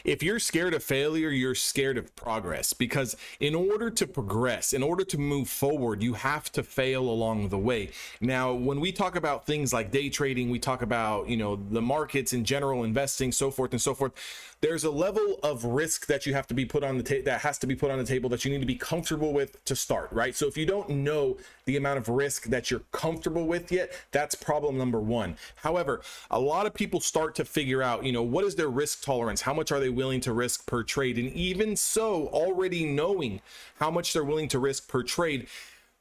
If you're scared of failure, you're scared of progress, because in order to progress, in order to move forward, you have to fail along the way. Now, when we talk about things like day trading, we talk about, the markets in general, investing, so forth and so forth. There's a level of risk that you have to be put on the table, that has to be put on the table, that you need to be comfortable with to start, right? So if you don't know the amount of risk that you're comfortable with yet, that's problem number one. However, a lot of people start to figure out, what is their risk tolerance? How much are they willing to risk per trade? And even so, already knowing how much they're willing to risk per trade,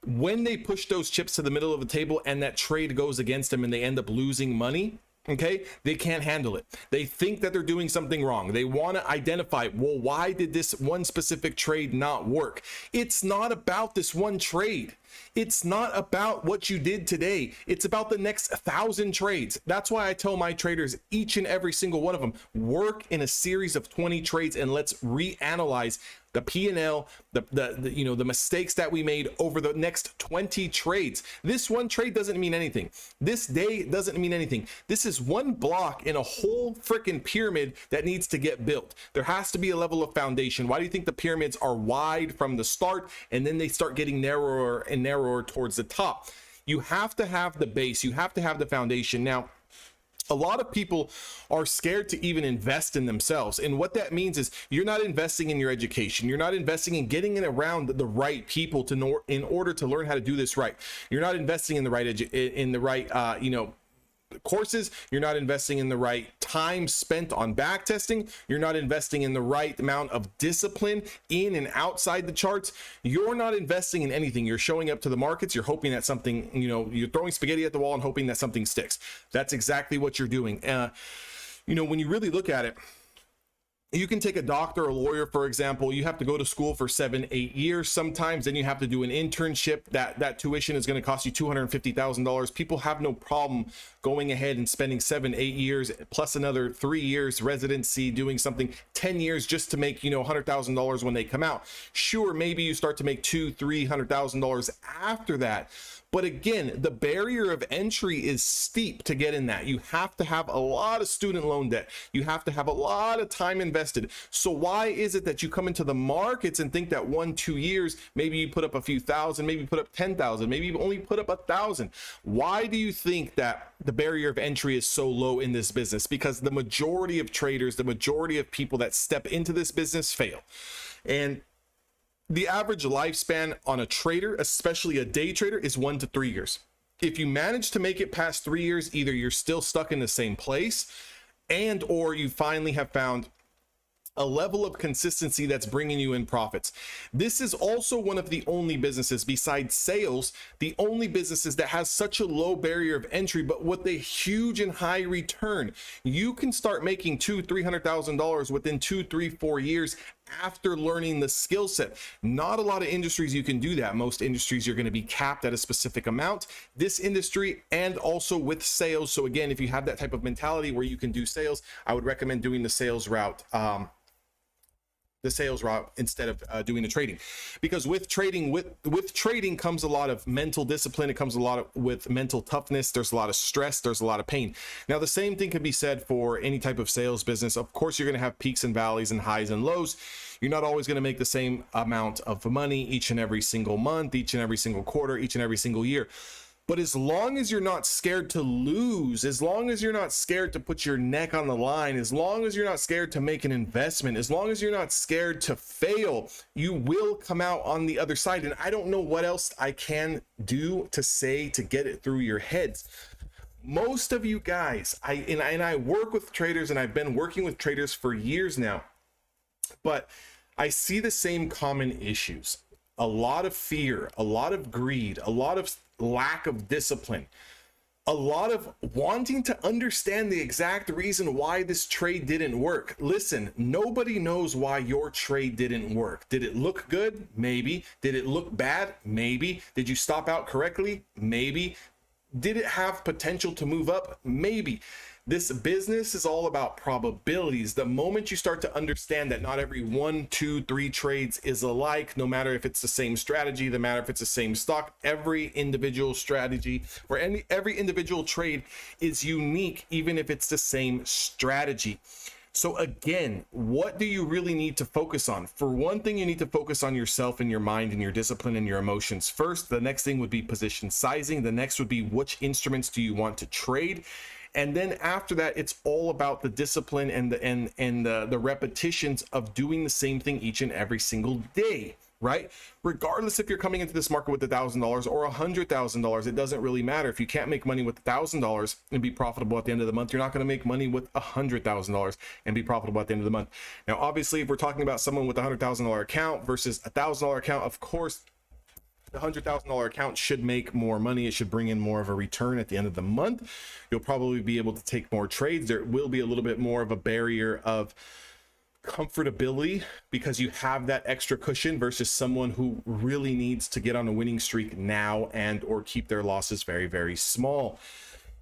when they push those chips to the middle of the table and that trade goes against them and they end up losing money, okay, they can't handle it. They think that they're doing something wrong. They want to identify, well, why did this one specific trade not work? It's not about this one trade. It's not about what you did today. It's about the next 1,000 trades. That's why I tell my traders, each and every single one of them, work in a series of 20 trades and let's reanalyze the P&L, the mistakes that we made over the next 20 trades. This one trade doesn't mean anything. This day doesn't mean anything. This is one block in a whole freaking pyramid that needs to get built. There has to be a level of foundation. Why do you think the pyramids are wide from the start and then they start getting narrower and narrower towards the top? You have to have the base. You have to have the foundation. Now, a lot of people are scared to even invest in themselves. And what that means is you're not investing in your education. You're not investing in getting in around the right people in order to learn how to do this right. You're not investing in the right courses. You're not investing in the right time spent on back testing. You're not investing in the right amount of discipline in and outside the charts. You're not investing in anything. You're showing up to the markets. You're hoping that something, you're throwing spaghetti at the wall and hoping that something sticks. That's exactly what you're doing. When you really look at it, you can take a doctor or a lawyer, for example. You have to go to school for 7-8 years sometimes. Then you have to do an internship. That tuition is going to cost you $250,000. People have no problem going ahead and spending 7-8 years plus another 3 years residency, doing something 10 years just to make $100,000 when they come out. Sure, maybe you start to make $200,000-300,000 after that. But again, the barrier of entry is steep to get in that. You have to have a lot of student loan debt. You have to have a lot of time invested. So why is it that you come into the markets and think that 1-2 years, maybe you put up a few thousand, maybe you put up 10,000, maybe you only put up 1,000? Why do you think that the barrier of entry is so low in this business? Because the majority of traders, the majority of people that step into this business fail. And the average lifespan on a trader, especially a day trader, is 1 to 3 years. If you manage to make it past 3 years, either you're still stuck in the same place or you finally have found a level of consistency that's bringing you in profits. This is also one of the only businesses besides sales, the only businesses that has such a low barrier of entry, but with a huge and high return. You can start making $200,000-300,000 within 2, 3, 4 years after learning the skill set. Not a lot of industries you can do that. Most industries you're going to be capped at a specific amount. This industry, and also with sales. So again, if you have that type of mentality where you can do sales, I would recommend doing the sales route. Instead of doing the trading, because with trading comes a lot of mental discipline. It comes a lot with mental toughness. There's a lot of stress. There's a lot of pain. Now, the same thing can be said for any type of sales business. Of course, you're going to have peaks and valleys and highs and lows. You're not always going to make the same amount of money each and every single month, each and every single quarter, each and every single year. But as long as you're not scared to lose, as long as you're not scared to put your neck on the line, as long as you're not scared to make an investment, as long as you're not scared to fail, you will come out on the other side. And I don't know what else I can do to say to get it through your heads. Most of you guys, I work with traders, and I've been working with traders for years now, but I see the same common issues. A lot of fear, a lot of greed, a lot of lack of discipline, a lot of wanting to understand the exact reason why this trade didn't work. Listen, nobody knows why your trade didn't work. Did it look good? Maybe. Did it look bad? Maybe. Did you stop out correctly? Maybe. Did it have potential to move up? Maybe. This business is all about probabilities. The moment you start to understand that not every 1, 2, 3 trades is alike, no matter if it's the same strategy, no matter if it's the same stock, every individual strategy or every individual trade is unique, even if it's the same strategy. So again, what do you really need to focus on? For one thing, you need to focus on yourself and your mind and your discipline and your emotions first. The next thing would be position sizing. The next would be which instruments do you want to trade? And then after that, it's all about the discipline and the repetitions of doing the same thing each and every single day, right? Regardless if you're coming into this market with $1,000 or $100,000, it doesn't really matter. If you can't make money with $1,000 and be profitable at the end of the month, you're not going to make money with $100,000 and be profitable at the end of the month. Now, obviously, if we're talking about someone with a $100,000 account versus a $1,000 account, of course, the $100,000 account should make more money. It should bring in more of a return at the end of the month. You'll probably be able to take more trades. There will be a little bit more of a barrier of comfortability because you have that extra cushion versus someone who really needs to get on a winning streak now and or keep their losses very, very small.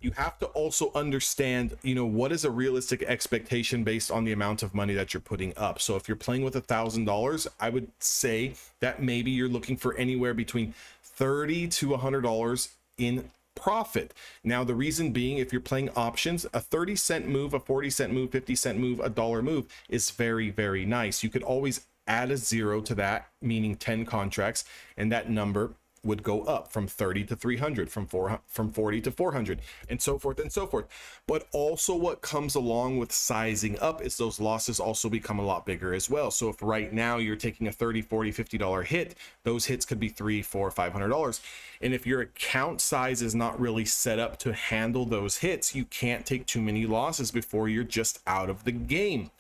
You have to also understand, what is a realistic expectation based on the amount of money that you're putting up. So if you're playing with $1,000, I would say that maybe you're looking for anywhere between $30 to $100 in profit. Now, the reason being, if you're playing options, a 30-cent move, a 40-cent move, 50-cent move, a dollar move is very, very nice. You could always add a zero to that, meaning 10 contracts, and that number would go up from 30 to 300, from 40 to 400, and so forth and so forth. But also what comes along with sizing up is those losses also become a lot bigger as well. So if right now you're taking a 30, 40, $50 hit, those hits could be $300, $400, $500. And if your account size is not really set up to handle those hits, you can't take too many losses before you're just out of the game.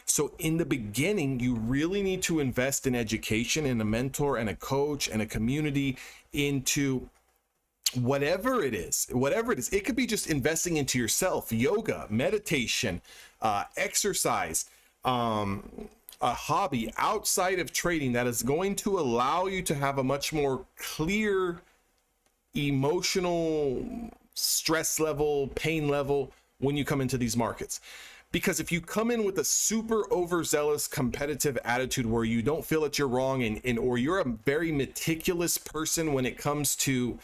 So in the beginning, you really need to invest in education and a mentor and a coach and a community into whatever it is. It could be just investing into yourself, yoga, meditation, exercise, a hobby outside of trading that is going to allow you to have a much more clear emotional stress level, pain level when you come into these markets. Because if you come in with a super overzealous competitive attitude where you don't feel that you're wrong and or you're a very meticulous person when it comes to,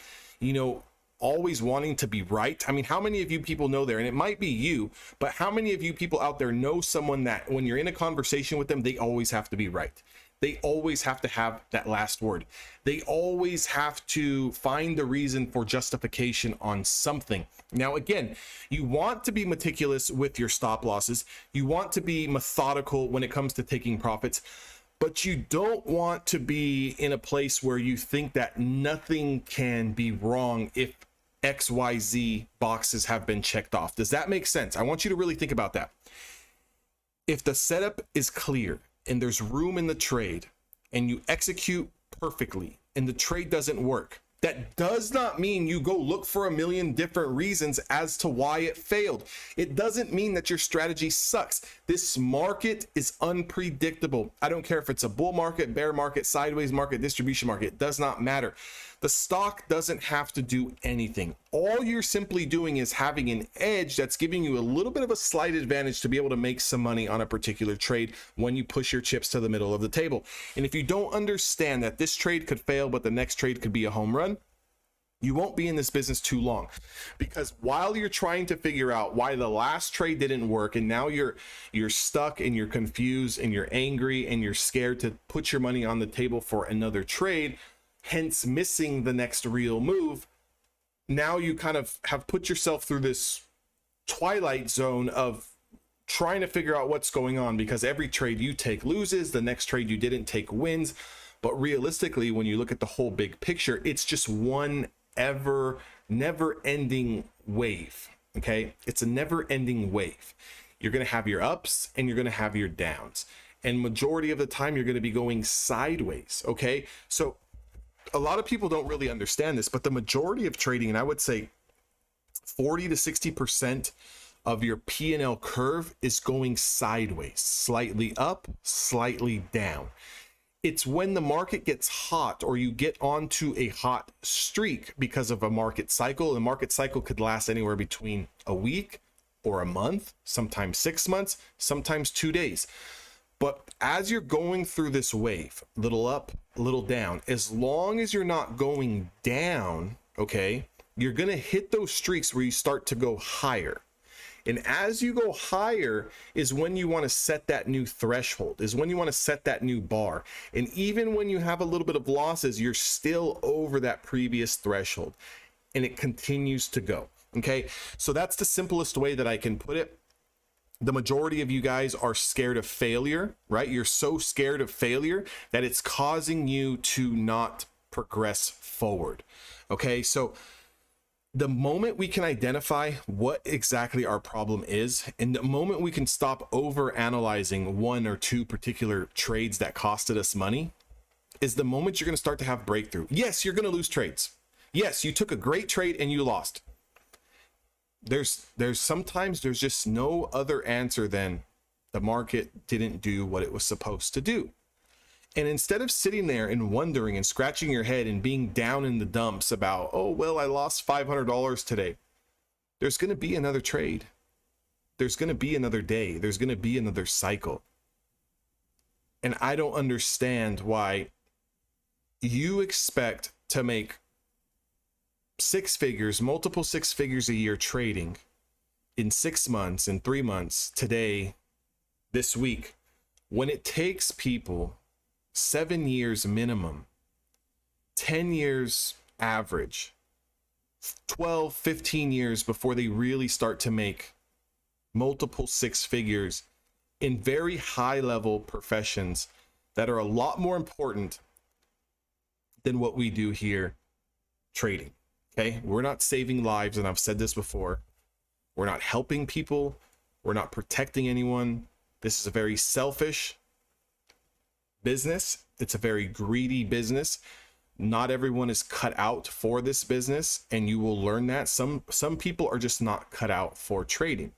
always wanting to be right. I mean, how many of you people know there, and it might be you, but how many of you people out there know someone that when you're in a conversation with them, they always have to be right? They always have to have that last word. They always have to find the reason for justification on something. Now, again, you want to be meticulous with your stop losses. You want to be methodical when it comes to taking profits, but you don't want to be in a place where you think that nothing can be wrong if XYZ boxes have been checked off. Does that make sense? I want you to really think about that. If the setup is clear, and there's room in the trade and you execute perfectly and the trade doesn't work, that does not mean you go look for a million different reasons as to why it failed. It doesn't mean that your strategy sucks. This market is unpredictable. I don't care if it's a bull market, bear market, sideways market, distribution market, it does not matter. The stock doesn't have to do anything. All you're simply doing is having an edge that's giving you a little bit of a slight advantage to be able to make some money on a particular trade when you push your chips to the middle of the table. And if you don't understand that this trade could fail, but the next trade could be a home run, you won't be in this business too long. Because while you're trying to figure out why the last trade didn't work, and now you're stuck and you're confused and you're angry and you're scared to put your money on the table for another trade, hence missing the next real move, now you kind of have put yourself through this twilight zone of trying to figure out what's going on, because every trade you take loses, the next trade you didn't take wins. But realistically, when you look at the whole big picture, it's just one never ending wave. Okay, it's a never ending wave. You're going to have your ups and you're going to have your downs, and majority of the time you're going to be going sideways. Okay, so a lot of people don't really understand this, but the majority of trading, and I would say 40 to 60% of your P&L curve is going sideways, slightly up, slightly down. It's when the market gets hot or you get onto a hot streak because of a market cycle. The market cycle could last anywhere between a week or a month, sometimes 6 months, sometimes 2 days. But as you're going through this wave, little up, little down, as long as you're not going down, okay, you're going to hit those streaks where you start to go higher. And as you go higher is when you want to set that new threshold, is when you want to set that new bar. And even when you have a little bit of losses, you're still over that previous threshold, and it continues to go. Okay, so that's the simplest way that I can put it. The majority of you guys are scared of failure, right? You're so scared of failure that it's causing you to not progress forward. Okay, so the moment we can identify what exactly our problem is, and the moment we can stop over analyzing one or two particular trades that costed us money, is the moment you're going to start to have breakthrough. Yes, you're going to lose trades. Yes, you took a great trade and you lost. There's sometimes there's just no other answer than the market didn't do what it was supposed to do. And instead of sitting there and wondering and scratching your head and being down in the dumps about, oh, well, I lost $500 today. There's going to be another trade. There's going to be another day. There's going to be another cycle. And I don't understand why you expect to make six figures, multiple six figures a year trading in 6 months, in 3 months, today, this week, when it takes people 7 years minimum, 10 years average, 12, 15 years before they really start to make multiple six figures in very high level professions that are a lot more important than what we do here trading. Okay, we're not saving lives, and I've said this before. We're not helping people. We're not protecting anyone. This is a very selfish business. It's a very greedy business. Not everyone is cut out for this business, and you will learn that. Some people are just not cut out for trading.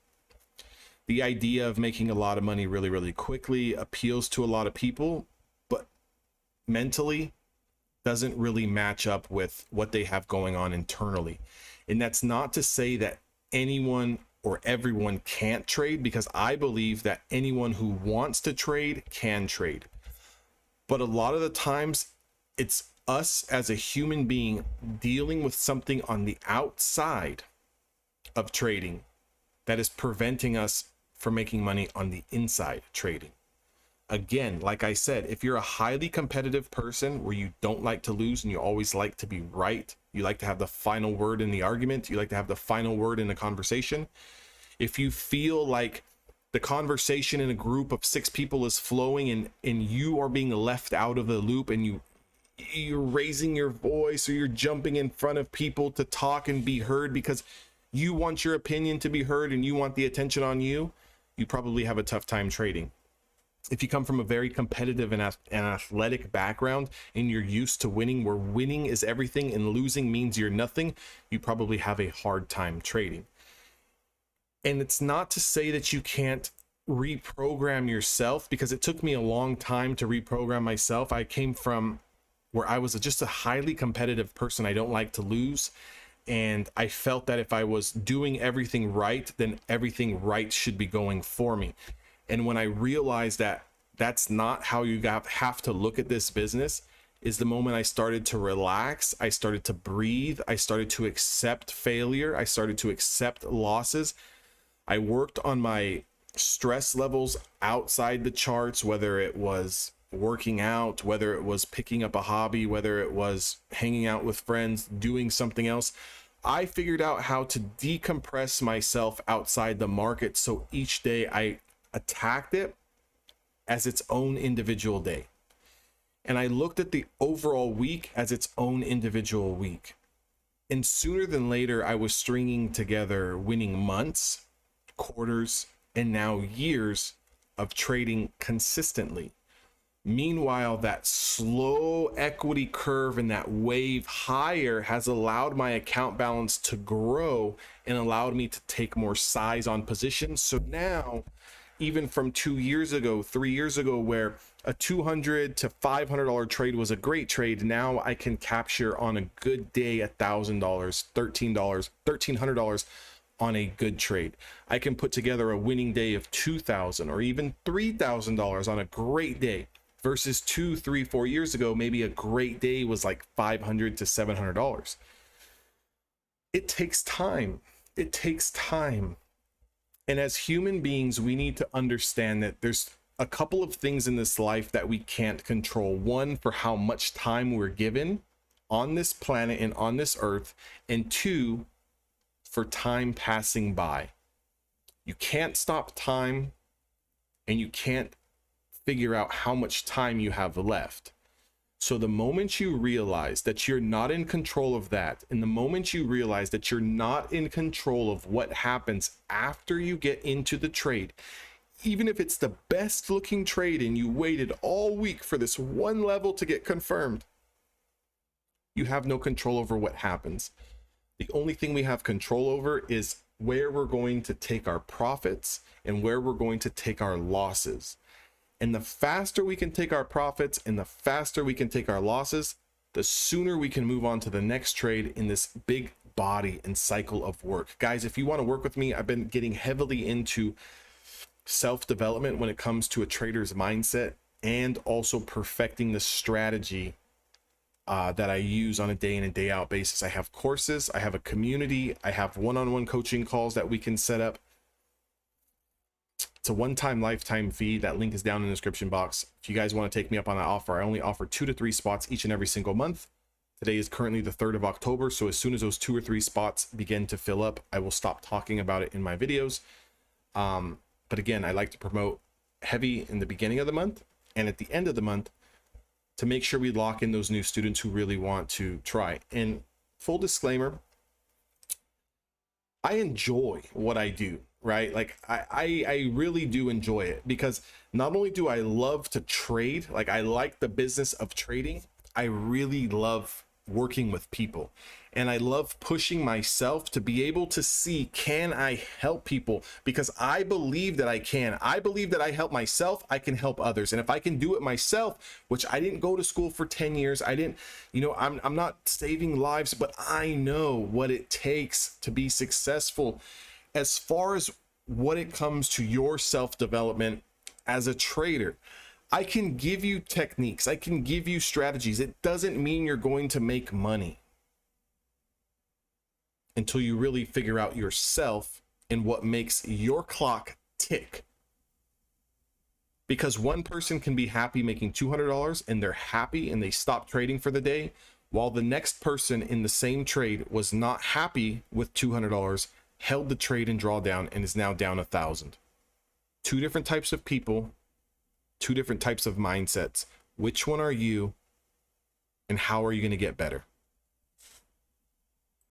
The idea of making a lot of money really, really quickly appeals to a lot of people, but mentally doesn't really match up with what they have going on internally. And that's not to say that anyone or everyone can't trade, because I believe that anyone who wants to trade can trade. But a lot of the times it's us as a human being dealing with something on the outside of trading that is preventing us from making money on the inside trading. Again, like I said, if you're a highly competitive person where you don't like to lose and you always like to be right, you like to have the final word in the argument, you like to have the final word in the conversation, if you feel like the conversation in a group of 6 people is flowing and you are being left out of the loop, and you're raising your voice or you're jumping in front of people to talk and be heard because you want your opinion to be heard and you want the attention on you, you probably have a tough time trading. If you come from a very competitive and athletic background and you're used to winning, where winning is everything and losing means you're nothing, you probably have a hard time trading. And it's not to say that you can't reprogram yourself, because it took me a long time to reprogram myself. I came from where I was just a highly competitive person. I don't like to lose. And I felt that if I was doing everything right, then everything right should be going for me. And when I realized that that's not how you have to look at this business, is the moment I started to relax, I started to breathe, I started to accept failure, I started to accept losses. I worked on my stress levels outside the charts, whether it was working out, whether it was picking up a hobby, whether it was hanging out with friends, doing something else. I figured out how to decompress myself outside the market, so each day I attacked it as its own individual day. And I looked at the overall week as its own individual week. And sooner than later, I was stringing together winning months, quarters, and now years of trading consistently. Meanwhile, that slow equity curve and that wave higher has allowed my account balance to grow and allowed me to take more size on positions. So now, even from 2 years ago, 3 years ago, where a $200 to $500 trade was a great trade, now I can capture on a good day $1,000, $13, $1,300 on a good trade. I can put together a winning day of $2,000 or even $3,000 on a great day, versus 2, 3, 4 years ago, maybe a great day was like $500 to $700. It takes time. It takes time. And as human beings, we need to understand that there's a couple of things in this life that we can't control. One, for how much time we're given on this planet and on this earth, and two, for time passing by. You can't stop time, and you can't figure out how much time you have left. So the moment you realize that you're not in control of that, and the moment you realize that you're not in control of what happens after you get into the trade, even if it's the best looking trade and you waited all week for this one level to get confirmed, you have no control over what happens. The only thing we have control over is where we're going to take our profits and where we're going to take our losses. And the faster we can take our profits and the faster we can take our losses, the sooner we can move on to the next trade in this big body and cycle of work. Guys, if you want to work with me, I've been getting heavily into self-development when it comes to a trader's mindset, and also perfecting the strategy that I use on a day in and day out basis. I have courses, I have a community, I have one-on-one coaching calls that we can set up. It's a one-time lifetime fee. That link is down in the description box. If you guys want to take me up on that offer, I only offer 2 to 3 spots each and every single month. Today is currently the 3rd of October. So as soon as those 2 or 3 spots begin to fill up, I will stop talking about it in my videos. But again, I like to promote heavy in the beginning of the month and at the end of the month to make sure we lock in those new students who really want to try. And full disclaimer, I enjoy what I do, right? Like I really do enjoy it, because not only do I love to trade, like I like the business of trading, I really love working with people, and I love pushing myself to be able to see, can I help people? Because I believe that I can. I believe that I help myself, I can help others. And if I can do it myself, which I didn't go to school for 10 years, I didn't, I'm not saving lives, but I know what it takes to be successful as far as what it comes to your self-development as a trader. I can give you techniques, I can give you strategies. It doesn't mean you're going to make money until you really figure out yourself and what makes your clock tick. Because one person can be happy making $200 and they're happy and they stop trading for the day, while the next person in the same trade was not happy with $200, held the trade and drawdown, and is now down 1,000. 2 different types of people, 2 different types of mindsets. Which one are you, and how are you going to get better?